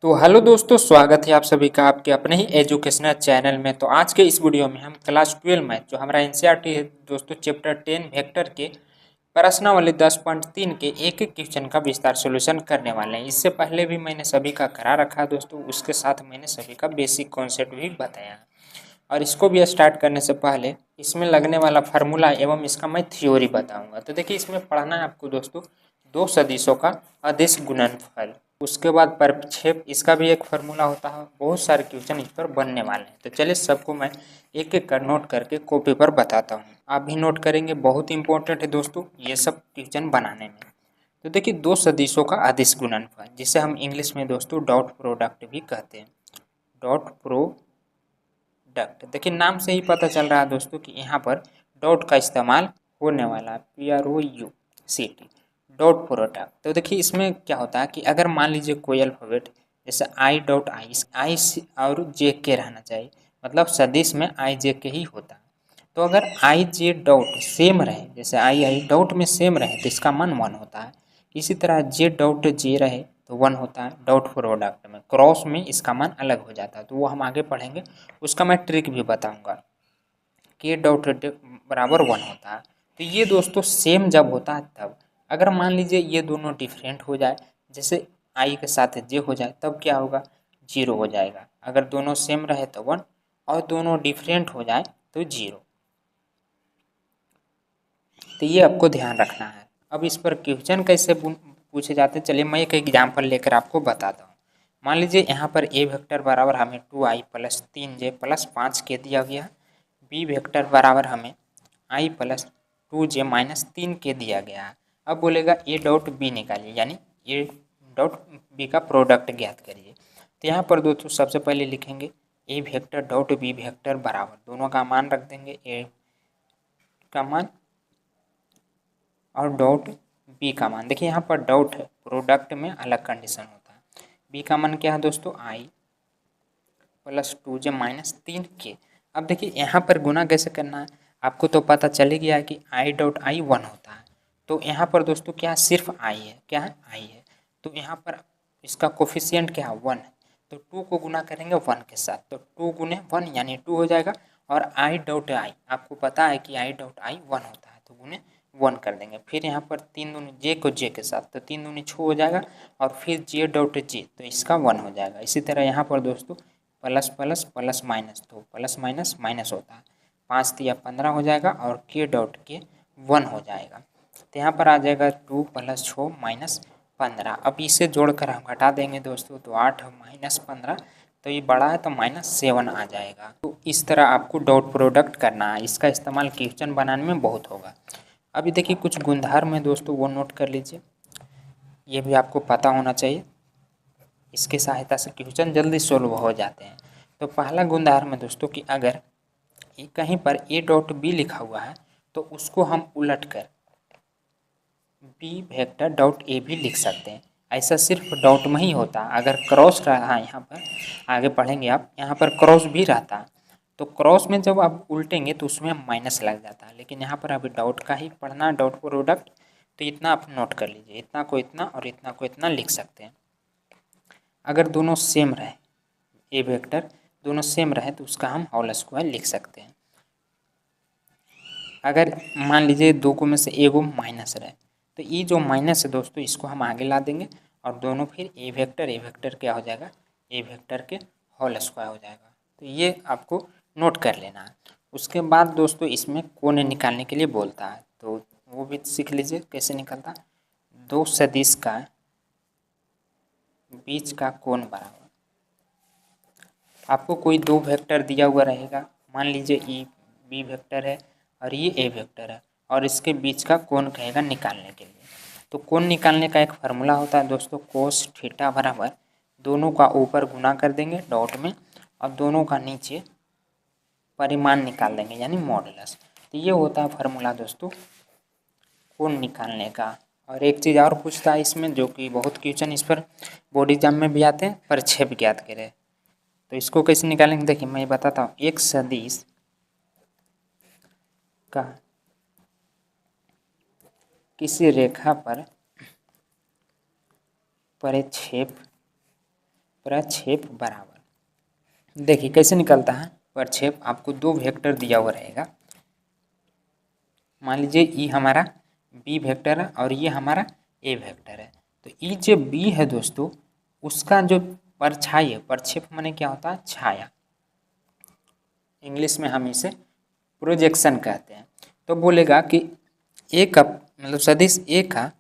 तो हेलो दोस्तों, स्वागत है आप सभी का आपके अपने ही एजुकेशनल चैनल में। तो आज के इस वीडियो में हम क्लास 12 मैथ जो हमारा एनसीईआरटी है दोस्तों, चैप्टर 10 वेक्टर के प्रश्नावली 10.3 के एक एक क्वेश्चन का विस्तार सॉल्यूशन करने वाले हैं। इससे पहले भी मैंने सभी का करा रखा है दोस्तों, उसके साथ मैंने सभी का बेसिक कॉन्सेप्ट भी बताया। और इसको भी स्टार्ट करने से पहले इसमें लगने वाला फार्मूला एवं इसका मैं थ्योरी बताऊंगा। तो देखिए, इसमें पढ़ना है आपको दोस्तों दो सदिशों का अदिश गुणनफल, उसके बाद परिक्षेप, इसका भी एक फार्मूला होता है। बहुत सारे क्वेश्चन इस पर बनने वाले हैं। तो चलिए सबको मैं एक एक कर नोट करके कॉपी पर बताता हूँ, आप भी नोट करेंगे। बहुत इंपॉर्टेंट है दोस्तों ये सब क्वेश्चन बनाने में। तो देखिए, दो सदिशों का अदिश गुणनफल, जिसे हम इंग्लिश में दोस्तों डॉट प्रोडक्ट भी कहते हैं। डॉट प्रोडक्ट, देखिए नाम से ही पता चल रहा है दोस्तों कि यहाँ पर डॉट का इस्तेमाल होने वाला है। PROUCT, dot product. तो देखिए इसमें क्या होता है कि अगर मान लीजिए कोई अल्फ़ाबेट जैसे आई डॉट आई और जे के रहना चाहिए, मतलब सदिश में आई जे के ही होता है। तो अगर आई जे डॉट सेम रहे, जैसे आई डॉट में सेम रहे तो इसका मान 1 होता है। इसी तरह जे डॉट जे रहे तो 1 होता है। डॉट प्रोडक्ट में क्रॉस में इसका मान अलग हो जाता है, तो वो हम आगे पढ़ेंगे, उसका मैं ट्रिक भी बताऊंगा। के डॉट बराबर 1 होता है। तो ये दोस्तों सेम जब होता है तब। अगर मान लीजिए ये दोनों डिफरेंट हो जाए, जैसे आई के साथ जे हो जाए, तब क्या होगा, 0 हो जाएगा। अगर दोनों सेम रहे तो 1 और दोनों डिफरेंट हो जाए तो 0। तो ये आपको ध्यान रखना है। अब इस पर क्वेश्चन कैसे पूछे जाते हैं, चलिए मैं एक एग्जाम्पल लेकर आपको बताता हूँ। मान लीजिए यहाँ पर ए वेक्टर बराबर हमें 2i plus 3j plus 5k दिया गया। बी वेक्टर बराबर हमें i plus 2j minus 3k दिया गया है। अब बोलेगा ए डॉट बी निकालिए, यानी ए डॉट बी का प्रोडक्ट ज्ञात करिए। तो यहाँ पर दोस्तों सबसे पहले लिखेंगे ए वेक्टर डॉट बी वेक्टर बराबर, दोनों का मान रख देंगे, ए का मान और डॉट बी का मान। देखिए यहाँ पर डॉट है, प्रोडक्ट में अलग कंडीशन होता है। बी का मान क्या है दोस्तों, आई प्लस 2j माइनस 3k। अब देखिए यहाँ पर गुना कैसे करना है, आपको तो पता चल ही गया है कि आई डॉट आई 1 होता है। तो यहाँ पर दोस्तों क्या सिर्फ आई है, क्या है, आई है। तो यहाँ पर इसका कोफिशियंट क्या है, 1 है। तो 2 को गुना करेंगे 1 के साथ, तो 2 गुने 1 यानी 2 हो जाएगा। और आई डॉट आई, आपको पता है कि आई डॉट आई 1 होता है, तो गुने 1 कर देंगे। फिर यहाँ पर 3 दूनी जे को जे के साथ, तो 3 दूनी 6 हो जाएगा। और फिर जे डॉट जे, तो इसका 1 हो जाएगा। इसी तरह यहाँ पर दोस्तों प्लस प्लस प्लस माइनस, तो प्लस माइनस माइनस होता है। 5 तिया 15 हो जाएगा और के डॉट के 1 हो जाएगा। तो यहाँ पर आ जाएगा 2 प्लस 6 माइनस 15। अब इसे जोड़कर हम घटा देंगे दोस्तों, तो 8 माइनस 15, तो ये बड़ा है तो -7 आ जाएगा। तो इस तरह आपको डॉट प्रोडक्ट करना है, इसका इस्तेमाल क्वेश्चन बनाने में बहुत होगा। अभी देखिए कुछ गुणधर्म है दोस्तों, वो नोट कर लीजिए, ये भी आपको पता होना चाहिए। इसकी सहायता से क्वेश्चन जल्दी सोल्व हो जाते हैं। तो पहला गुणधर्म है दोस्तों कि अगर कहीं पर ए डॉट बी लिखा हुआ है तो उसको हम उलट कर बी वेक्टर डॉट ए भी लिख सकते हैं। ऐसा सिर्फ डॉट में ही होता है। अगर क्रॉस रहा है, यहाँ पर आगे पढ़ेंगे आप, यहाँ पर क्रॉस भी रहता है, तो क्रॉस में जब आप उल्टेंगे तो उसमें माइनस लग जाता है। लेकिन यहाँ पर अभी डॉट का ही पढ़ना, डॉट प्रोडक्ट, तो इतना आप नोट कर लीजिए, इतना को इतना और इतना को इतना लिख सकते हैं। अगर दोनों सेम रहे, ए वेक्टर दोनों सेम रहे, तो उसका हम होल स्क्वायर लिख सकते हैं। अगर मान लीजिए दो को में से एगो माइनस रहे, तो ये जो माइनस है दोस्तों, इसको हम आगे ला देंगे और दोनों फिर ए वेक्टर क्या हो जाएगा, ए वेक्टर के होल स्क्वायर हो जाएगा। तो ये आपको नोट कर लेना है। उसके बाद दोस्तों इसमें कोण निकालने के लिए बोलता है, तो वो भी सीख लीजिए कैसे निकलता है। दो सदिश का बीच का कोण बराबर, आपको कोई दो वेक्टर दिया हुआ रहेगा, मान लीजिए ई बी वेक्टर है और ये ए वेक्टर है, और इसके बीच का कोण कहेगा निकालने के लिए। तो कोण निकालने का एक फार्मूला होता है दोस्तों, कोस थीटा बराबर, दोनों का ऊपर गुना कर देंगे डॉट में और दोनों का नीचे परिमाण निकाल देंगे, यानी मॉडुलस। तो ये होता है फार्मूला दोस्तों कोण निकालने का। और एक चीज़ और पूछता है इसमें, जो कि बहुत क्वेश्चन इस पर बोर्ड एग्जाम में भी आते हैं, प्रक्षेप ज्ञात करें। तो इसको कैसे निकालेंगे, देखिए मैं बताता हूँ। एक सदिश का किसी रेखा पर प्रक्षेप बराबर, देखिए कैसे निकलता है प्रक्षेप। आपको दो वेक्टर दिया हुआ रहेगा, मान लीजिए ई हमारा बी वेक्टर है और ये हमारा ए वेक्टर है। तो ई जो बी है दोस्तों, उसका जो परछाई है, प्रक्षेप माने क्या होता है छाया, इंग्लिश में हम इसे प्रोजेक्शन कहते हैं। तो बोलेगा कि ए का मतलब सदिश ए का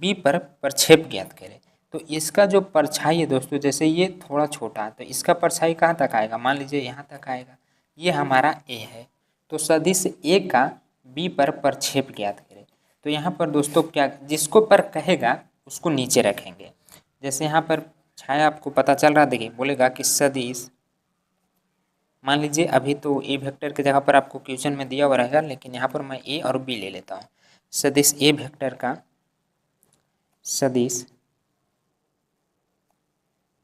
बी पर प्रक्षेप ज्ञात करें। तो इसका जो परछाई है दोस्तों, जैसे ये थोड़ा छोटा है तो इसका परछाई कहाँ तक आएगा, मान लीजिए यहाँ तक आएगा, ये हमारा ए है। तो सदिश ए का बी पर प्रक्षेप ज्ञात करें। तो यहाँ पर दोस्तों क्या, जिसको पर कहेगा उसको नीचे रखेंगे। जैसे यहाँ पर छाया आपको पता चल रहा, देखिए बोलेगा कि सदिश, मान लीजिए अभी तो ए वेक्टर के जगह पर आपको क्वेश्चन में दिया हुआ रहेगा, लेकिन यहाँ पर मैं ए और बी ले लेता हूँ। सदिश ए वेक्टर का सदिश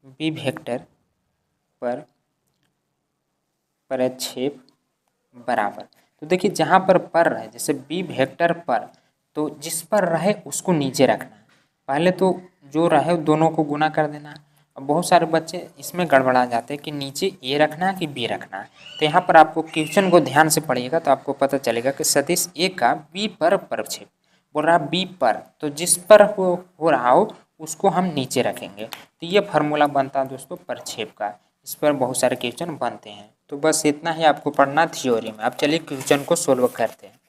बी वेक्टर पर प्रक्षेप बराबर। तो देखिए जहाँ पर रहे, जैसे बी वेक्टर पर, तो जिस पर रहे उसको नीचे रखना है। पहले तो जो रहे दोनों को गुना कर देना है। अब बहुत सारे बच्चे इसमें गड़बड़ा जाते हैं कि नीचे ए रखना है कि बी रखना है। तो यहाँ पर आपको क्वेश्चन को ध्यान से पढ़िएगा तो आपको पता चलेगा कि सदिश ए का बी पर प्रक्षेप, बोल रहा बी पर, तो जिस पर हो रहा हो उसको हम नीचे रखेंगे। तो ये फार्मूला बनता है दोस्तों प्रक्षेप का। इस पर बहुत सारे क्वेश्चन बनते हैं। तो बस इतना ही आपको पढ़ना थ्योरी में। अब चलिए क्वेश्चन को सोल्व करते हैं।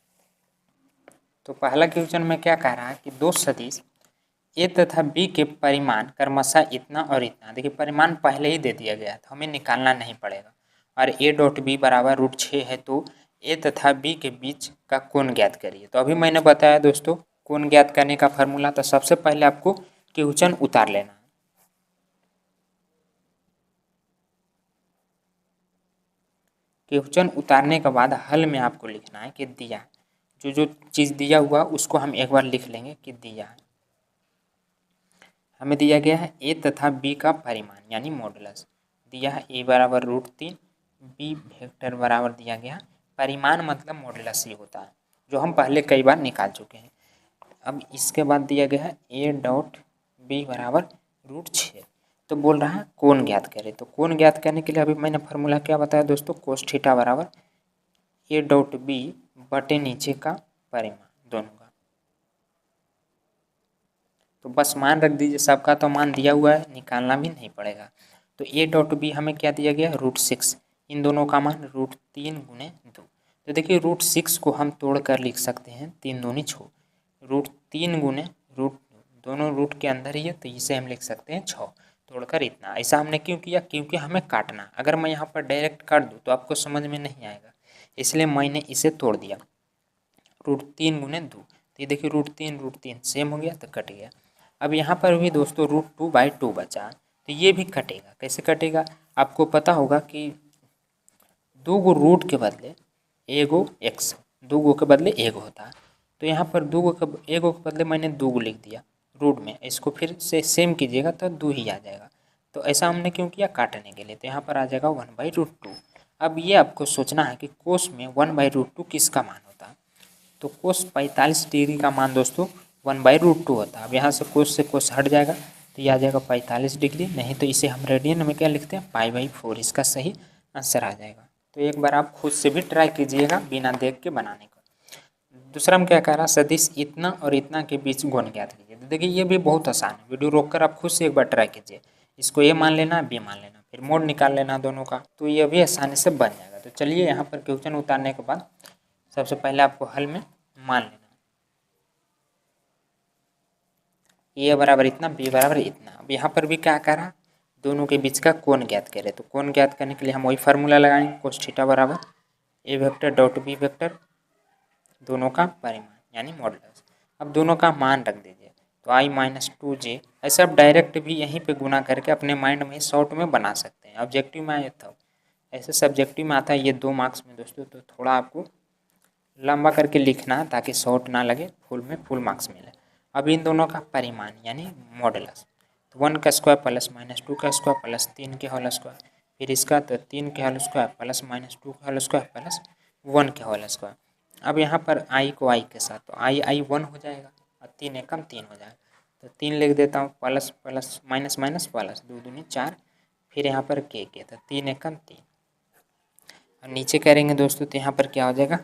तो पहला क्वेश्चन में क्या कह रहा है कि दो सदिश ए तथा बी के परिमाण क्रमशः इतना और इतना, देखिए परिमाण पहले ही दे दिया गया था, हमें निकालना नहीं पड़ेगा। और ए डॉट बी बराबर √6 है, तो ए तथा बी के बीच का कोण ज्ञात करिए। तो अभी मैंने बताया दोस्तों कोण ज्ञात करने का फॉर्मूला। तो सबसे पहले आपको क्वेश्चन उतार लेना है। क्वेश्चन उतारने के बाद हल में आपको लिखना है कि दिया, जो चीज़ दिया हुआ उसको हम एक बार लिख लेंगे कि दिया है, हमें दिया गया है ए तथा बी का परिमाण यानी मॉडुलस दिया है, ए बराबर √3, बी वेक्टर बराबर दिया गया परिमाण, मतलब मॉडुलस ही होता है, जो हम पहले कई बार निकाल चुके हैं। अब इसके बाद दिया गया है ए डॉट बी बराबर √6। तो बोल रहा है कोण ज्ञात करें। तो कोण ज्ञात करने के लिए अभी मैंने फार्मूला क्या बताया दोस्तों, कोस थीटा बराबर ए डॉट बी बटे नीचे का परिमाण दोनों का। तो बस मान रख दीजिए, सबका तो मान दिया हुआ है, निकालना भी नहीं पड़ेगा। तो ए डॉट बी हमें क्या दिया गया √6, इन दोनों का मान √3 × 2। तो देखिए √6 को हम तोड़ कर लिख सकते हैं 3 दूनी 6, √3 × √2, दोनों रूट के अंदर ही है, तो इसे हम लिख सकते हैं 6, तोड़कर इतना। ऐसा हमने क्यों किया, क्योंकि हमें काटना। अगर मैं यहाँ पर डायरेक्ट काट दूँ तो आपको समझ में नहीं आएगा, इसलिए मैंने इसे तोड़ दिया √3 × 2। तो ये देखिए √3 सेम हो गया तो कट गया। अब यहाँ पर भी दोस्तों √2/2 बचा, तो ये भी कटेगा। कैसे कटेगा, आपको पता होगा कि 2 गो रूट के बदले एगो एक्स, 2 गो के बदले एगो होता है। तो यहाँ पर 2 गो के एगो के बदले मैंने 2 गो लिख दिया रूट में, इसको फिर से सेम कीजिएगा तो 2 ही आ जाएगा। तो ऐसा हमने क्यों किया, काटने के लिए। तो यहाँ पर आ जाएगा 1/√2। अब ये आपको सोचना है कि कोस में 1/√2 किसका मान होता है। तो कोस 45 डिग्री का मान दोस्तों 1/√2 होता है। अब यहाँ से कोस हट जाएगा तो ये आ जाएगा 45 डिग्री, नहीं तो इसे हम रेडियन में क्या लिखते हैं π/4, इसका सही आंसर आ जाएगा। तो एक बार आप खुद से भी ट्राई कीजिएगा बिना देख के बनाने का। दूसरा में क्या कह रहा है, सदिश इतना और इतना के बीच गुण ज्ञात कीजिए। तो देखिए ये भी बहुत आसान है, वीडियो रोककर आप खुद से एक बार ट्राई कीजिए। इसको ए मान लेना, बी मान लेना, फिर मोड निकाल लेना दोनों का, तो ये भी आसानी से बन जाएगा। तो चलिए यहाँ पर क्वेश्चन उतारने के बाद सबसे पहले आपको हल में मान लेना, ए बराबर इतना, बी बराबर इतना। अब यहाँ पर भी क्या कह रहा, दोनों के बीच का कोण ज्ञात करें। तो कोण ज्ञात करने के लिए हम वही फार्मूला लगाएंगे, कोस थीटा बराबर ए वेक्टर डॉट बी वेक्टर, दोनों का परिमाण यानी मॉडुलस। अब दोनों का मान रख दीजिए, तो i-2j, ऐसे आप डायरेक्ट भी यहीं पे गुना करके अपने माइंड में शॉर्ट में बना सकते हैं। ऑब्जेक्टिव में आया था, ऐसे सब्जेक्टिव में आता है ये 2 मार्क्स में दोस्तों, तो थोड़ा आपको लंबा करके लिखना है ताकि शॉर्ट ना लगे, फुल में फुल मार्क्स मिले। अब इन दोनों का परिमाण यानी मॉडुलस, तो 1 का स्क्वायर प्लस -2 का स्क्वायर प्लस 3 के होल स्क्वायर, फिर इसका तो 3 के होल स्क्वायर प्लस -2 के होल स्क्वायर प्लस 1 के होल स्क्वायर। अब यहाँ पर i को i के साथ, तो i 1 हो जाएगा और 3 एकम 3 हो जाएगा। तो 3 लिख देता हूँ, plus plus minus minus plus, 2 दूनी 4, फिर यहाँ पर के तो 3 एकम 3 और नीचे करेंगे दोस्तों तो यहाँ पर क्या हो जाएगा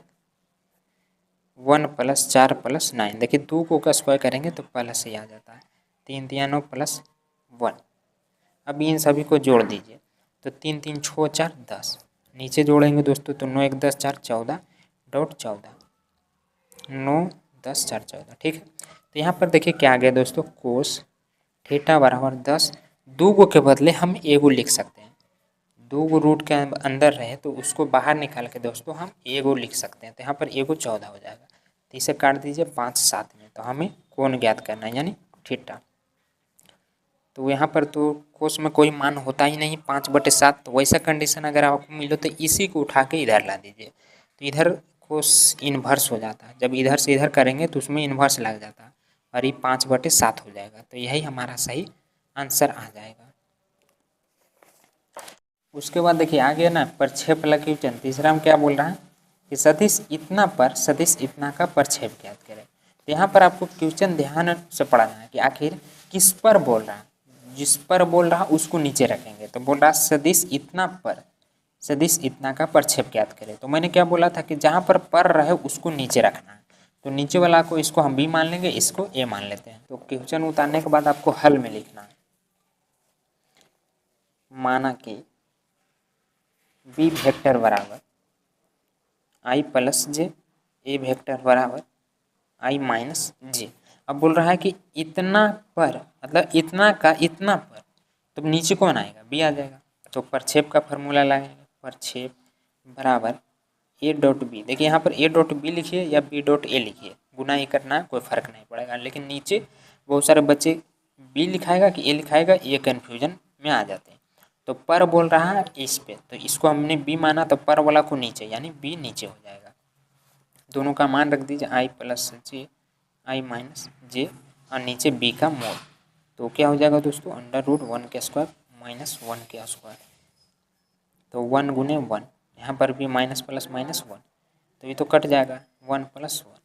1 + 4 + 9। देखिए 2 को का स्क्वायर करेंगे तो प्लस ही आ जाता है, 3 × 9 + 1। अब इन सभी को जोड़ दीजिए तो 3 3 6 4 10। नीचे जोड़ेंगे दोस्तों तो 9 1 10 4 14 डॉट 14 9 10 4 14। ठीक है, तो यहाँ पर देखिए क्या आ गया दोस्तों कोस थीटा बराबर 10। 2 को के बदले हम एगो लिख सकते हैं, 2 को रूट के अंदर रहे तो उसको बाहर निकाल के दोस्तों हम एगो लिख सकते हैं। तो यहाँ पर एगो 14 हो जाएगा, तो इसे काट दीजिए 5 7 में। तो हमें कोण ज्ञात करना है यानी थीटा। तो यहाँ पर तो कोस में कोई मान होता ही नहीं 5/7। तो वैसा कंडीशन अगर आपको मिले तो इसी को उठा के इधर ला दीजिए, तो इधर कोस इन्वर्स हो जाता है। जब इधर से इधर करेंगे तो उसमें इन्वर्स लग जाता है और ये 5/7 हो जाएगा। तो यही हमारा सही आंसर आ जाएगा। उसके बाद देखिए आ गया ना प्रक्षेप लघुवचन। तीसरा में क्या बोल रहा है कि सदिश इतना पर सदिश इतना का प्रक्षेप ज्ञात करें। तो यहाँ पर आपको क्वेश्चन ध्यान से पढ़ना है कि आखिर किस पर बोल रहा है। जिस पर बोल रहा उसको नीचे रखेंगे। तो बोल रहा सदिश इतना पर सदिश इतना का प्रक्षेप ज्ञात करें। तो मैंने क्या बोला था कि जहाँ पर रहे उसको नीचे रखना है। तो नीचे वाला को इसको हम बी मान लेंगे, इसको ए मान लेते हैं। तो क्वेश्चन उतारने के बाद आपको हल में लिखना है, माना कि बी वेक्टर बराबर आई प्लस जे, ए वेक्टर बराबर आई माइनस जे। अब बोल रहा है कि इतना पर मतलब इतना का इतना पर, तो नीचे कौन आएगा बी आ जाएगा। तो प्रक्षेप का फॉर्मूला लगाएंगे, प्रक्षेप बराबर ए डॉट बी। देखिए यहाँ पर ए डॉट बी लिखिए या बी डॉट ए लिखिए, गुना ही करना है, कोई फर्क नहीं पड़ेगा। लेकिन नीचे बहुत सारे बच्चे बी लिखाएगा कि ए लिखाएगा, ये कन्फ्यूजन में आ जाते हैं। तो पर बोल रहा है इस पे, तो इसको हमने बी माना तो पर वाला को नीचे यानी बी नीचे हो जाएगा। दोनों का मान रख दीजिए i plus J I minus जे और नीचे बी का मोल। तो क्या हो जाएगा दोस्तों √1 के स्क्वायर माइनस 1 के स्क्वायर। तो 1 गुने 1, यहाँ पर भी माइनस प्लस माइनस 1, तो ये तो कट जाएगा 1 + 1,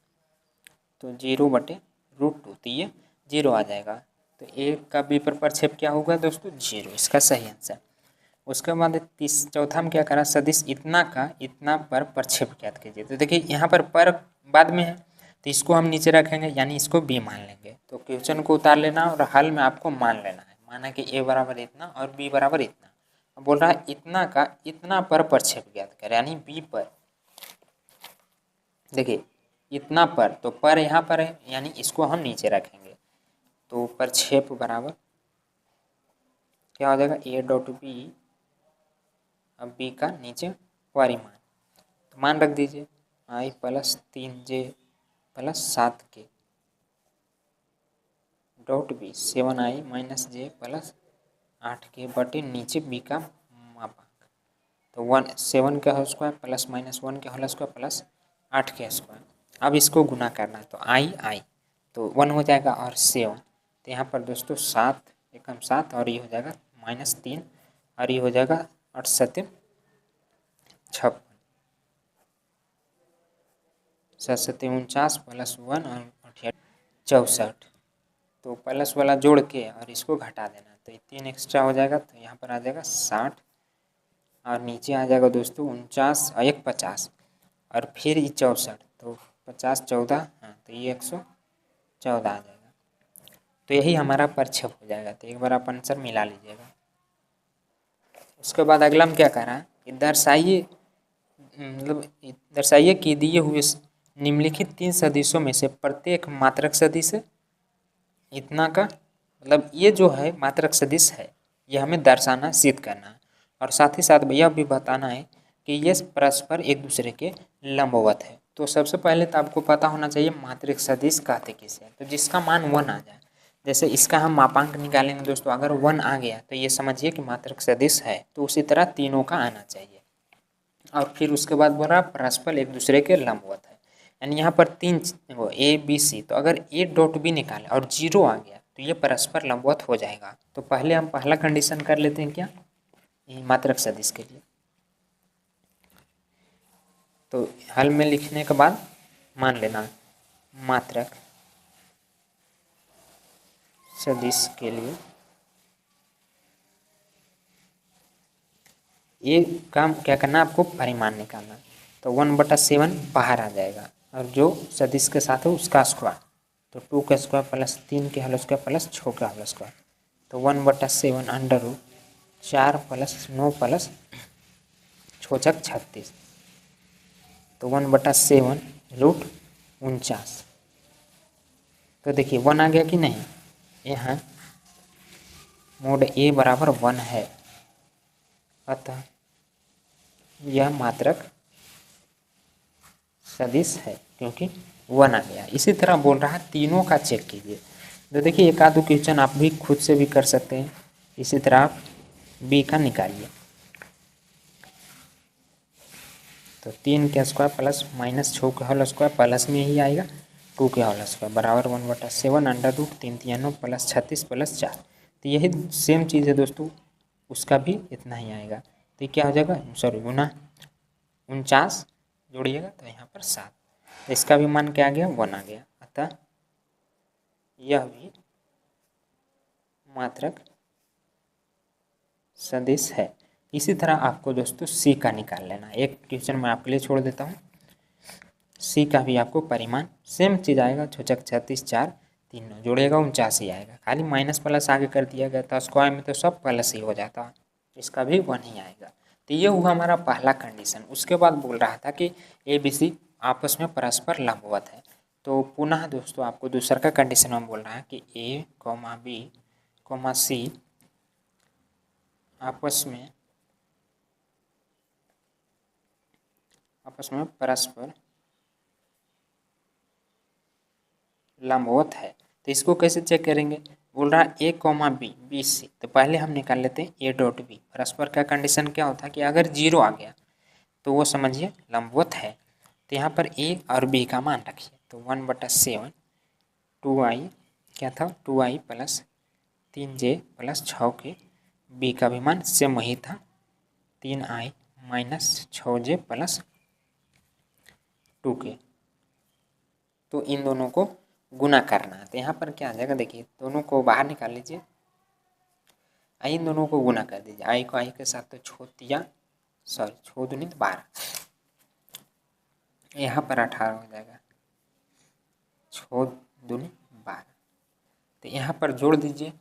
तो 0/√2, तो ये 0 आ जाएगा। तो ए का बी पर प्रक्षेप क्या होगा दोस्तों 0, इसका सही आंसर। उसके बाद चौथा में क्या करा सदिश इतना का इतना पर प्रक्षेप ज्ञात कीजिए। तो देखिए यहाँ पर बाद में है तो इसको हम नीचे रखेंगे यानी इसको बी मान लेंगे। तो क्वेश्चन को उतार लेना और हल में आपको मान लेना है, माना कि ए बराबर इतना और बी बराबर इतना। अब बोल रहा है इतना का इतना पर प्रक्षेप ज्ञात करें यानी बी पर। देखिए इतना पर, तो पर यहाँ पर है यानी इसको हम नीचे रखेंगे। तो प्रक्षेप बराबर क्या हो जाएगा ए डॉट बी, अब बी का नीचे परिमाण, तो मान रख दीजिए i plus 3j plus 7k dot b 7i minus j plus 8k बटे नीचे बी का मापांक। तो 7 का होल स्क्वायर प्लस माइनस 1 के होल स्क्वायर प्लस 8 के स्क्वायर। अब इसको गुना करना है तो आई तो 1 हो जाएगा और 7, तो यहाँ पर दोस्तों 7 एकम 7 और ये हो जाएगा -3 और ये हो जाएगा 8 7 56 7 7 49 प्लस 1 और 64। तो प्लस वाला जोड़ के और इसको घटा देना, तो ये 3 एक्स्ट्रा हो जाएगा। तो यहाँ पर आ जाएगा 60 और नीचे आ जाएगा दोस्तों 49 और 1 50 और फिर ये 64, तो 50 14, हाँ तो ये 114 आ जाएगा। तो यही हमारा प्रक्षेप हो जाएगा। तो एक बार आप आंसर मिला लीजिएगा। उसके बाद अगला में क्या कह रहा है कि दर्शाइए कि दिए हुए निम्नलिखित 3 सदिशों में से प्रत्येक मात्रक सदिश है। इतना का मतलब ये जो है मात्रक सदिश है, ये हमें दर्शाना सिद्ध करना है और साथ ही साथ यह भी बताना है कि ये परस्पर एक दूसरे के लंबवत है। तो सबसे पहले तो आपको पता होना चाहिए मात्रक सदिश कहते किसे, तो जिसका मान 1 आ जाए। जैसे इसका हम मापांक निकालेंगे दोस्तों, अगर 1 आ गया तो ये समझिए कि मात्रक सदिश है। तो उसी तरह तीनों का आना चाहिए। और फिर उसके बाद बोल रहा परस्पर एक दूसरे के लंबवत है, यानी यहाँ पर 3 वो ए बी सी, तो अगर ए डॉट बी निकाले और 0 आ गया तो ये परस्पर लंबवत हो जाएगा। तो पहले हम पहला कंडीशन कर लेते हैं क्या, ये मात्रक सदिश के लिए। तो हल में लिखने के बाद मान लेना मात्रक सदिश के लिए ए का क्या करना है आपको परिमाण निकालना। तो 1/7 बाहर आ जाएगा और जो सदिश के साथ है उसका स्क्वायर, तो 2 का स्क्वायर प्लस 3 के होल स्क्वायर प्लस 6 का होल स्क्वायर, तो 1/7 अंडर रूट 4 प्लस 9 प्लस 6 36, तो 1/7 रूट 49। तो देखिए 1 आ गया कि नहीं, यहाँ मोड ए बराबर 1 है, अतः यह मात्रक सदिश है क्योंकि 1 आ गया। इसी तरह बोल रहा है तीनों का चेक कीजिए। तो देखिए एक आध क्वेश्चन आप भी खुद से भी कर सकते हैं। इसी तरह आप बी का निकालिए, तो 3 के स्क्वायर प्लस माइनस 6 के होल स्क्वायर प्लस में ही आएगा 2 के होल स्क्वायर बराबर 1/7 अंडर रूट 3 3 9 प्लस 36 प्लस 4। तो यही सेम चीज़ है दोस्तों, उसका भी इतना ही आएगा। तो ये क्या हो जाएगा, सॉरी गुना 49 जोड़िएगा तो यहाँ पर 7, तो इसका भी मान क्या आ गया 1 आ गया, अतः यह भी मात्रक सदिश है। इसी तरह आपको दोस्तों सी का निकाल लेना। एक क्वेश्चन मैं आपके लिए छोड़ देता हूँ, सी का भी आपको परिमाण सेम चीज़ आएगा, 6 36 4 3 9 जोड़ेगा 49 ही आएगा, खाली माइनस प्लस आगे कर दिया गया था, स्क्वायर में तो सब प्लस ही हो जाता, इसका भी 1 ही आएगा। तो ये हुआ हमारा पहला कंडीशन। उसके बाद बोल रहा था कि ए बी सी आपस में परस्पर लंबवत है। तो पुनः दोस्तों आपको दूसरा का कंडीशन में बोल रहा है कि ए कॉमा बी कॉमा सी आपस में परस्पर लंबवत है। तो इसको कैसे चेक करेंगे, बोल रहा है ए कॉमा बी बी सी, तो पहले हम निकाल लेते हैं ए डॉट बी। परस्पर का कंडीशन क्या होता है कि अगर 0 आ गया तो वो समझिए लंबवत है। तो यहाँ पर ए और बी का मान रखिए, तो 1/7 2i क्या था 2i प्लस 3j प्लस 6 के, बी का भी मान सेम वही था 3i माइनस 6j प्लस 2 के। तो इन दोनों को गुना करना है। तो यहाँ पर क्या आ जाएगा, देखिए दोनों को बाहर निकाल लीजिए, आई इन दोनों को गुना कर दीजिए, आई को आई के साथ तो छो 2 12, यहाँ पर 18 हो जाएगा, 6 2 12। तो यहाँ पर जोड़ दीजिए,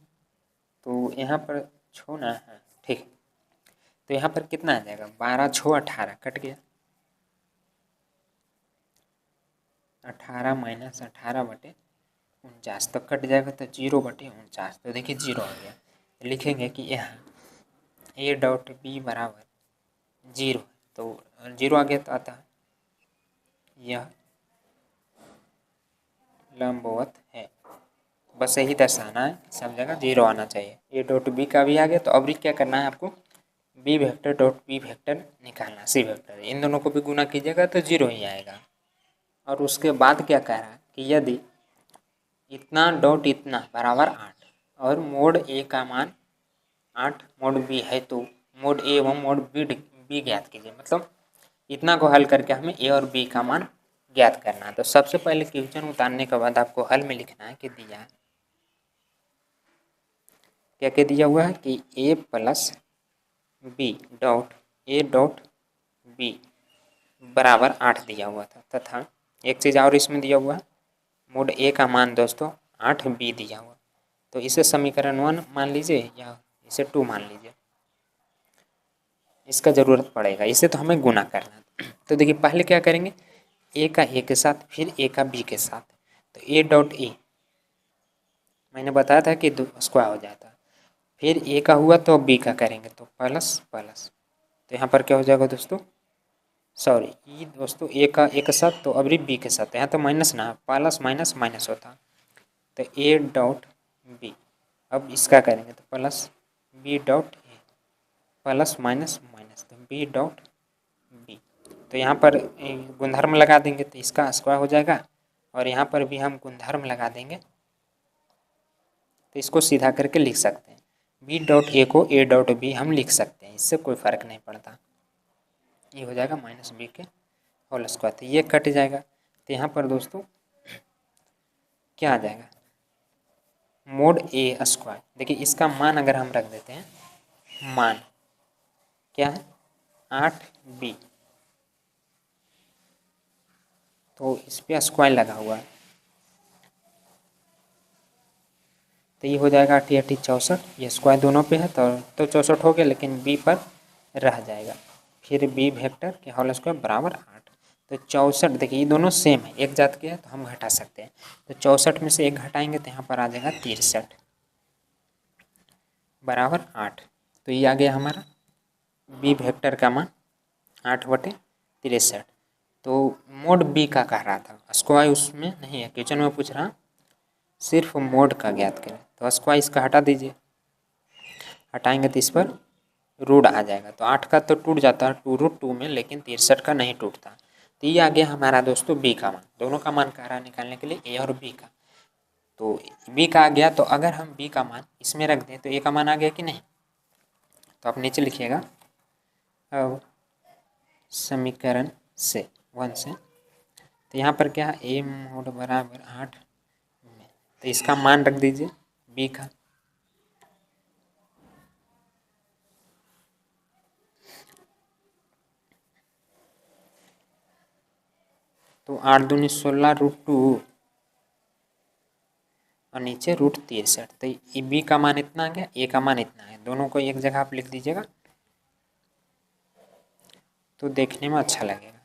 तो यहाँ पर 6 ना है, ठीक है। तो यहाँ पर कितना आ जाएगा 12 6 18 कट गया, 18 माइनस 18/49 तो कट जाएगा, तो 0/49। तो देखिए 0 आ गया। तो लिखेंगे कि यहाँ ए डॉट बी बराबर 0, तो 0 आ गया, तो आता है यह लंबवत है। बस यही दर्शाना है, सब जगह 0 आना चाहिए। ए डॉट बी का भी आ गया, तो अब क्या करना है आपको, B vector dot B vector निकालना, सी वेक्टर, इन दोनों को भी गुना कीजिएगा तो 0 ही आएगा। और उसके बाद क्या कह रहा है कि यदि इतना डॉट इतना बराबर 8 और मोड ए का मान 8 मोड बी है, तो मोड ए एवं मोड बी ज्ञात कीजिए। मतलब इतना को हल करके हमें ए और बी का मान ज्ञात करना है। तो सबसे पहले क्वेश्चन उतारने के बाद आपको हल में लिखना है कि दिया है क्या क्या दिया हुआ है कि a plus B dot a dot b बराबर 8 दिया हुआ था, तथा एक चीज़ और इसमें दिया हुआ है, मोड ए का मान दोस्तों 8 बी दिया हुआ। तो इसे समीकरण 1 मान लीजिए या इसे 2 मान लीजिए, इसका ज़रूरत पड़ेगा, इसे तो हमें गुना करना है। तो देखिए पहले क्या करेंगे, ए का ए के साथ फिर ए का बी के साथ, तो ए डॉट ए मैंने बताया था कि स्क्वायर हो जाता है, फिर ए का हुआ तो बी का करेंगे तो प्लस प्लस, तो यहाँ पर क्या हो जाएगा दोस्तों, सॉरी ये दोस्तों ए का ए के साथ तो अभी बी के साथ, यहाँ तो माइनस ना प्लस माइनस माइनस होता, तो ए डॉट बी, अब इसका करेंगे तो plus B dot A plus minus minus, तो बी डॉट बी, तो यहाँ पर गुणधर्म लगा देंगे तो इसका स्क्वायर हो जाएगा, और यहाँ पर भी हम गुणधर्म लगा देंगे तो इसको सीधा करके लिख सकते हैं, बी डॉट ए को ए डॉट बी हम लिख सकते हैं, इससे कोई फ़र्क नहीं पड़ता। ये हो जाएगा माइनस बी के होल स्क्वायर, तो ये कट जाएगा। तो यहाँ पर दोस्तों क्या आ जाएगा, मोड ए स्क्वायर, देखिए इसका मान अगर हम रख देते हैं, मान क्या है 8b, तो इस पर स्क्वायर लगा हुआ है, तो ये हो जाएगा 8 8 64, ये स्क्वायर दोनों पे है तो 64 हो गया, लेकिन बी पर रह जाएगा। फिर बी वेक्टर के होल स्क्वायर बराबर 8, तो 64, देखिए ये दोनों सेम है, एक जात के है तो हम घटा सकते हैं, तो 64 में से एक घटाएंगे तो यहाँ पर आ जाएगा 63 बराबर 8, तो ये आ गया हमारा बी वेक्टर का मान 8/63। तो मोड बी का कह रहा था, स्क्वायर उसमें नहीं है, क्वेश्चन में पूछ रहा सिर्फ मोड का ज्ञात करें, तो स्क्वायर इसका हटा दीजिए, हटाएंगे तो इस पर रूट आ जाएगा, तो 8 का तो टूट जाता है 2√2 में, लेकिन 63 का नहीं टूटता। तो ये आ गया हमारा दोस्तों बी का मान, दोनों का मान कह रहा है निकालने के लिए, ए और बी का। तो बी का आ गया, तो अगर हम बी का मान इसमें रख दें तो ए का मान आ गया कि नहीं, तो आप नीचे लिखिएगा अब समीकरण से 1 से, तो यहाँ पर क्या ए मोड बराबर 8 में, तो इसका मान रख दीजिए बी का, तो 8 दूनी 16√2 और नीचे √63, तो ये बी का मान इतना आ गया, ए का मान इतना है, दोनों को एक जगह आप लिख दीजिएगा तो देखने में अच्छा लगेगा।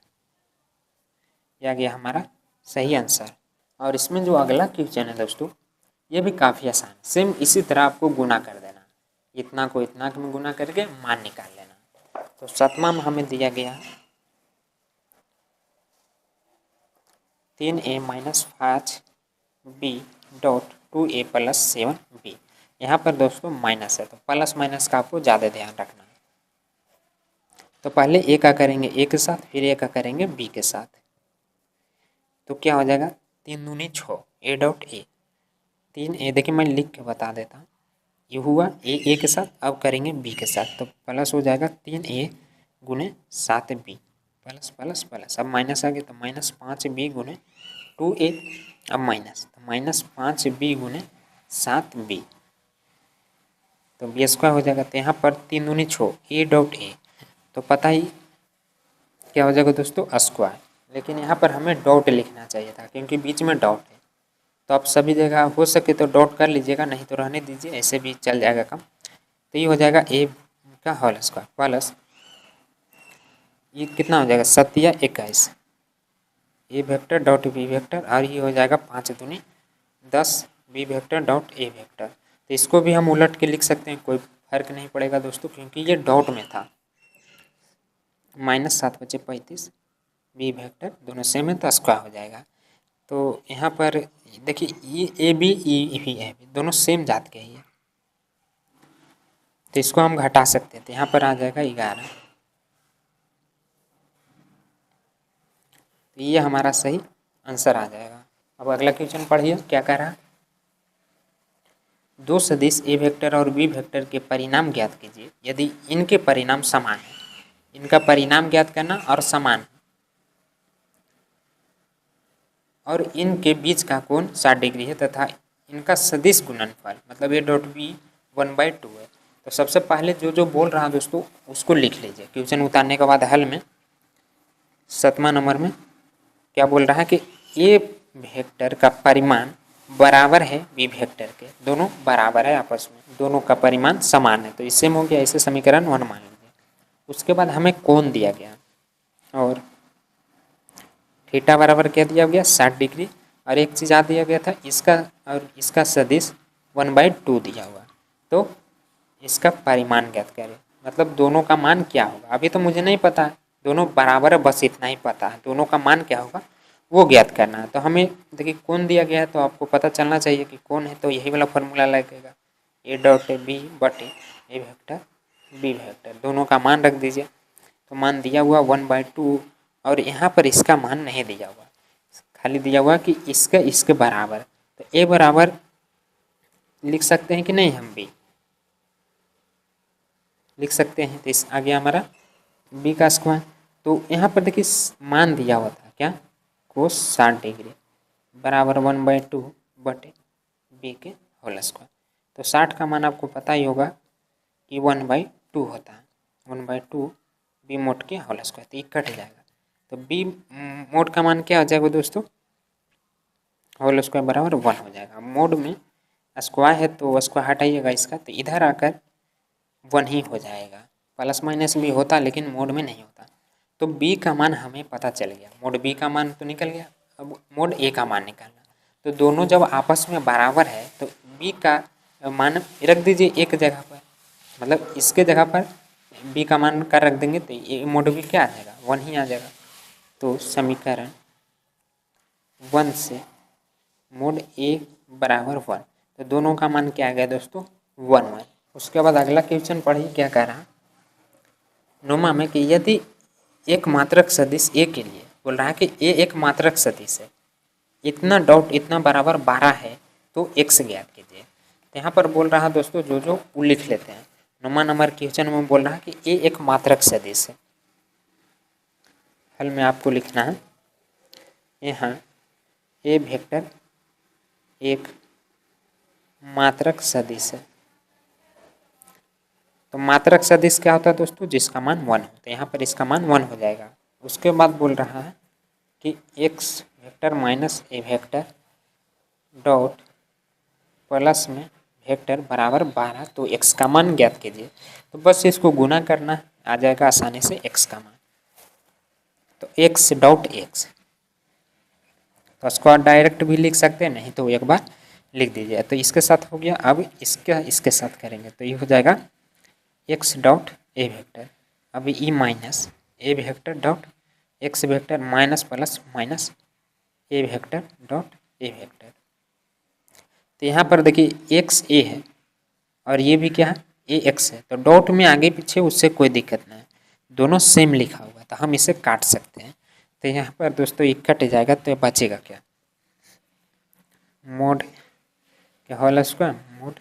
यह आ गया हमारा सही आंसर। और इसमें जो अगला क्वेश्चन है दोस्तों, ये भी काफ़ी आसान, सेम इसी तरह आपको गुना कर देना, इतना को इतना में गुना करके मान निकाल लेना। तो 7वां में हमें दिया गया 3a - 5b dot 2a + 7b, यहाँ पर दोस्तों माइनस है, तो प्लस माइनस का आपको ज़्यादा ध्यान रखना है। तो पहले ए का करेंगे ए के साथ, फिर ए का करेंगे बी के साथ, तो क्या हो जाएगा 3 दूनी 6 ए डॉट ए, 3a, देखिए मैं लिख के बता देता हूँ, ये हुआ ए के साथ, अब करेंगे बी के साथ, तो प्लस हो जाएगा 3a × 7b plus plus plus, अब माइनस आ गया तो -5b × 2a, अब माइनस, तो -5b × 7b, तो बी स्क्वायर हो जाएगा, तो यहाँ पर 3 दूनी 6 ए डॉट ए, तो पता ही क्या हो जाएगा दोस्तों स्क्वायर, लेकिन यहाँ पर हमें डॉट लिखना चाहिए था क्योंकि बीच में डॉट है, तो आप सभी जगह हो सके तो डॉट कर लीजिएगा, नहीं तो रहने दीजिए, ऐसे भी चल जाएगा कम। तो ये हो जाएगा ए का होल स्क्वायर प्लस ये कितना हो जाएगा 7 या 21 A vector dot B vector, और ये हो जाएगा 5 दूनी 10 बी वेक्टर डॉट ए वेक्टर। तो इसको भी हम उलट के लिख सकते हैं, कोई फर्क नहीं पड़ेगा दोस्तों, क्योंकि ये डॉट में था। -7 × 35 बी वेक्टर दोनों सेम है तो स्क्वायर हो जाएगा। तो यहाँ पर देखिए ये ए बी ई भी है, दोनों सेम जात के ही है, तो इसको हम घटा सकते हैं, तो यहाँ पर आ जाएगा 11, तो ये हमारा सही आंसर आ जाएगा। अब अगला क्वेश्चन पढ़िए क्या कह रहा है, दो सदिश ए वेक्टर और बी वेक्टर के परिणाम ज्ञात कीजिए यदि इनके परिणाम समान है। इनका परिणाम ज्ञात करना और समान, और इनके बीच का कोण 60 डिग्री है तथा इनका सदिश गुणनफल मतलब ए डॉट बी 1/2 है। तो सबसे पहले जो बोल रहा है दोस्तों उसको लिख लीजिए, क्वेश्चन उतारने के बाद हल में 7वां नंबर में क्या बोल रहा है कि ए वेक्टर का परिमाण बराबर है बी वेक्टर के, दोनों बराबर है आपस में, दोनों का परिमाण समान है, तो इससे हो गया, इसे समीकरण 1 मान लीजिए। उसके बाद हमें कोण दिया गया और थीटा बराबर क्या दिया गया 60 डिग्री, और एक चीज़ आ दिया गया था इसका और इसका सदिश 1/2 दिया हुआ, तो इसका परिमाण ज्ञात करें, मतलब दोनों का मान क्या होगा। अभी तो मुझे नहीं पता है, दोनों बराबर है बस इतना ही पता है, दोनों का मान क्या होगा वो ज्ञात करना है। तो हमें देखिए कौन दिया गया है तो आपको पता चलना चाहिए कि कौन है, तो यही वाला फॉर्मूला लगेगा ए डॉट बी बटे ए वेक्टर बी वेक्टर, दोनों का मान रख दीजिए। तो मान दिया हुआ 1/2, और यहाँ पर इसका मान नहीं दिया हुआ, खाली दिया हुआ कि इसका इसके बराबर, तो ए बराबर लिख सकते हैं कि नहीं, हम भी लिख सकते हैं। तो इस आ गया हमारा बी का स्क्वायर। तो यहाँ पर देखिए मान दिया हुआ था क्या, कोस 60 डिग्री बराबर 1/2 बटे बी के होल स्क्वायर। तो 60 का मान आपको पता ही होगा कि 1/2 होता है, 1/2 बी मोड के होल स्क्वायर, तो ये कट जाएगा। तो बी मोड का मान क्या हो जाएगा दोस्तों, होल स्क्वायर बराबर 1 हो जाएगा। मोड में स्क्वायर है तो स्क्वायर हटाइएगा इसका, तो इधर आकर 1 ही हो जाएगा। प्लस माइनस भी होता लेकिन मोड में नहीं होता। तो बी का मान हमें पता चल गया, मोड बी का मान तो निकल गया। अब मोड ए का मान निकालना, तो दोनों जब आपस में बराबर है तो बी का मान रख दीजिए एक जगह पर, मतलब इसके जगह पर बी का मान का रख देंगे तो ये मोड बी क्या आ जाएगा, 1 ही आ जाएगा। तो समीकरण 1 से मोड ए बराबर 1, तो दोनों का मान क्या आ गया दोस्तों, 1 1। उसके बाद अगला क्वेश्चन पढ़िए क्या कह रहा, नोमा में कि यदि एक मात्रक सदिश ए के लिए बोल रहा है कि ए एक मात्रक सदिश है, इतना डॉट इतना बराबर 12 है, तो एक्स ज्ञात कीजिए। तो यहाँ पर बोल रहा है दोस्तों जो वो लिख लेते हैं। नोमा नंबर क्वेश्चन में बोल रहा है कि ए एक मात्रक सदिश है। हल में आपको लिखना है यहाँ ए वेक्टर एक मात्रक सदिश है। तो मात्रक सदिश क्या होता है दोस्तों, जिसका मान 1 हो, तो यहाँ पर इसका मान 1 हो जाएगा। उसके बाद बोल रहा है कि x vector minus a vector dot plus में वेक्टर बराबर 12, तो एक्स का मान ज्ञात कीजिए। तो बस इसको गुना करना आ जाएगा आसानी से एक्स का मान। तो एक्स डॉट एक्स, तो उसको आप डायरेक्ट भी लिख सकते हैं, नहीं तो एक बार लिख दीजिए। तो इसके साथ हो गया, अब इसके साथ करेंगे तो ये हो जाएगा एक्स डॉट ए वेक्टर, अब e minus a vector dot x vector minus plus minus a vector dot A vector. तो यहाँ पर देखिए एक्स ए है और ये भी क्या है ए एक्स है, तो डॉट में आगे पीछे उससे कोई दिक्कत नहीं है, दोनों सेम लिखा हुआ है, तो हम इसे काट सकते हैं। तो यहाँ पर दोस्तों ये कट जाएगा, तो बचेगा क्या, मोड के होल स्क्वायर, मोड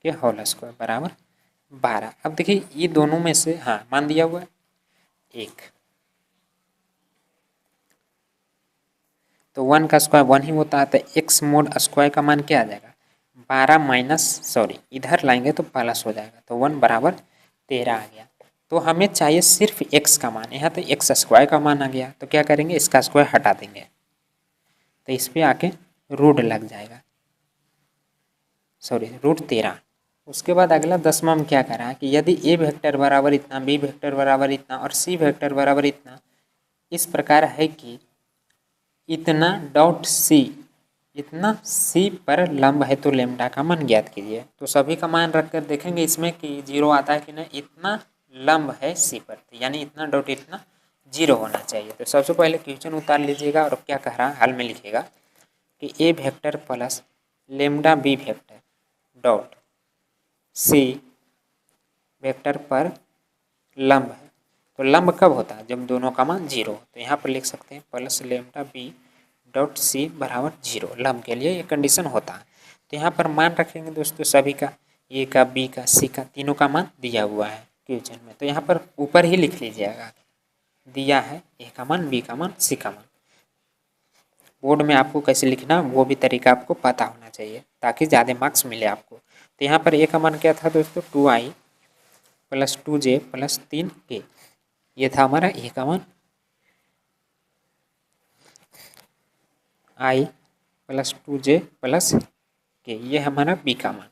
के होल स्क्वायर बराबर 12। अब देखिए ये दोनों में से हाँ मान दिया हुआ है एक, तो 1 का स्क्वायर 1 ही होता है, तो एक्स मोड स्क्वायर का मान क्या आ जाएगा 12 माइनस सॉरी इधर लाएंगे तो प्लस हो जाएगा, तो 1 बराबर 13 आ गया। तो हमें चाहिए सिर्फ एक्स का मान, यहाँ तो एक्स स्क्वायर का मान आ गया, तो क्या करेंगे इसका स्क्वायर हटा देंगे, तो इस पर आके रूट लग जाएगा, सॉरी रूट 13। उसके बाद अगला 10वां में क्या करा है कि यदि ए वेक्टर बराबर इतना, बी वेक्टर बराबर इतना और सी वेक्टर बराबर इतना इस प्रकार है कि इतना डॉट सी, इतना सी पर लंब है, तो लेमडा का मान ज्ञात कीजिए। तो सभी का मान रखकर देखेंगे इसमें कि 0 आता है कि नहीं, इतना लंब है सी पर, यानी इतना डॉट इतना 0 होना चाहिए। तो सबसे पहले क्वेश्चन उतार लीजिएगा और क्या कह रहा है हल में लिखिएगा कि a vector plus lambda b vector dot c vector पर लंब है। तो लंब कब होता है, जब दोनों का मान 0 हो। तो यहाँ पर लिख सकते हैं plus lambda B dot C बराबर 0, लंब के लिए ये कंडीशन होता है। तो यहाँ पर मान रखेंगे दोस्तों सभी का, ए का बी का सी का, तीनों का मान दिया हुआ है क्वेश्चन में, तो यहाँ पर ऊपर ही लिख लीजिएगा दिया है ए का मान, बी का मान, सी का मान। बोर्ड में आपको कैसे लिखना वो भी तरीका आपको पता होना चाहिए ताकि ज़्यादा मार्क्स मिले आपको। तो यहाँ पर ए का मान क्या था दोस्तों 2i plus 2j plus 3k, ये था हमारा ए का मान। i प्लस 2j प्लस के, ये हमारा बी का मान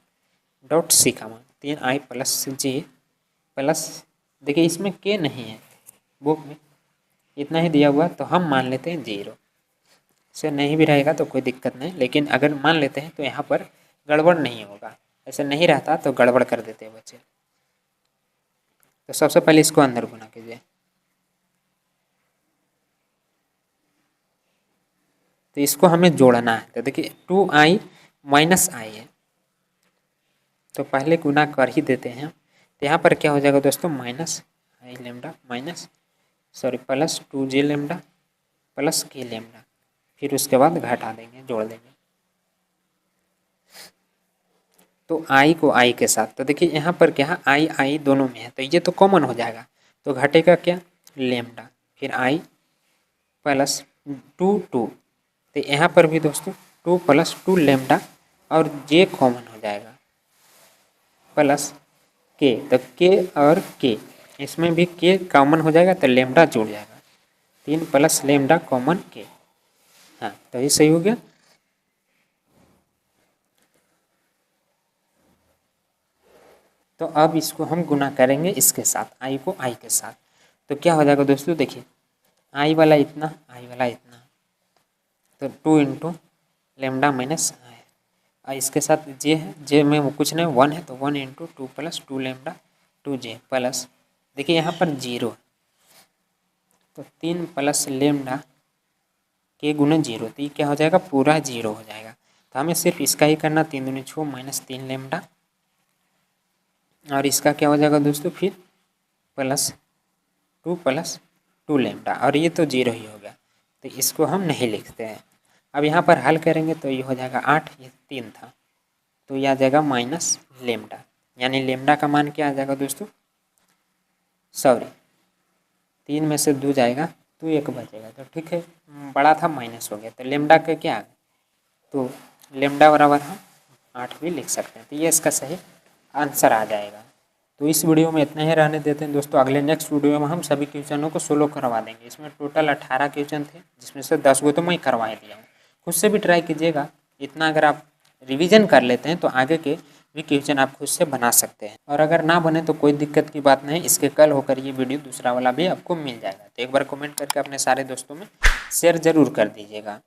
डॉट सी का मान 3i प्लस j प्लस, देखिए इसमें के नहीं है बुक में, इतना ही दिया हुआ, तो हम मान लेते हैं 0 से, नहीं भी रहेगा तो कोई दिक्कत नहीं, लेकिन अगर मान लेते हैं तो यहाँ पर गड़बड़ नहीं होगा, ऐसे नहीं रहता तो गड़बड़ कर देते हैं बच्चे। तो सबसे पहले इसको अंदर गुना कीजिए, तो इसको हमें जोड़ना है। तो देखिए 2i माइनस आई है, तो पहले गुना कर ही देते हैं। तो यहाँ पर क्या हो जाएगा दोस्तों minus I lambda minus sorry plus 2j lambda plus के लेमडा, फिर उसके बाद घटा देंगे जोड़ देंगे, तो आई को आई के साथ। तो देखिए यहाँ पर क्या है आई आई दोनों में है, तो ये तो कॉमन हो जाएगा, तो घटेगा क्या लेमडा, फिर आई प्लस 2 2, तो यहाँ पर भी दोस्तों 2 प्लस 2 लेमडा और जे कॉमन हो जाएगा प्लस के, तो के और के, इसमें भी के कॉमन हो जाएगा तो लेमडा जुड़ जाएगा, 3 प्लस लेमडा कॉमन के। हाँ तो ये सही हो गया। तो अब इसको हम गुना करेंगे इसके साथ, आई को आई के साथ, तो क्या हो जाएगा दोस्तों, देखिए आई वाला इतना, आई वाला इतना, तो 2 इंटू लेमडा माइनस आई, और इसके साथ जे है, जे में वो कुछ नहीं 1 है, तो 1 इंटू 2 प्लस 2 लेमडा 2 जे प्लस, देखिए यहाँ पर 0 तो 3 प्लस लेमडा के गुना 0, तो ये क्या हो जाएगा, पूरा 0 हो जाएगा। तो हमें सिर्फ इसका ही करना, 3 दूनी 6 माइनस 3 लेमडा, और इसका क्या हो जाएगा दोस्तों फिर प्लस 2 लेमडा, और ये तो 0 ही हो गया, तो इसको हम नहीं लिखते हैं। अब यहाँ पर हल करेंगे तो ये हो जाएगा 8, ये 3 था, तो ये आ जाएगा माइनस लेमडा, यानी लेमडा का मान क्या आ जाएगा दोस्तों, सॉरी 3 में से 2 जाएगा तो 1 बचेगा, तो ठीक है, बड़ा था माइनस हो गया, तो लेमडा का क्या आ गया, तो लेमडा बराबर हम 8 भी लिख सकते हैं, तो ये इसका सही आंसर आ जाएगा। तो इस वीडियो में इतना ही रहने देते हैं दोस्तों, अगले नेक्स्ट वीडियो में हम सभी क्वेश्चनों को सोल्व करवा देंगे। इसमें टोटल 18 क्वेश्चन थे, जिसमें से 10 को तो मैं करवा ही दिया हूँ, खुद से भी ट्राई कीजिएगा। इतना अगर आप रिवीजन कर लेते हैं तो आगे के भी क्वेश्चन आप खुद से बना सकते हैं, और अगर ना बने तो कोई दिक्कत की बात नहीं, इसके कल होकर ये वीडियो दूसरा वाला भी आपको मिल जाएगा। तो एक बार कमेंट करके अपने सारे दोस्तों में शेयर ज़रूर कर दीजिएगा।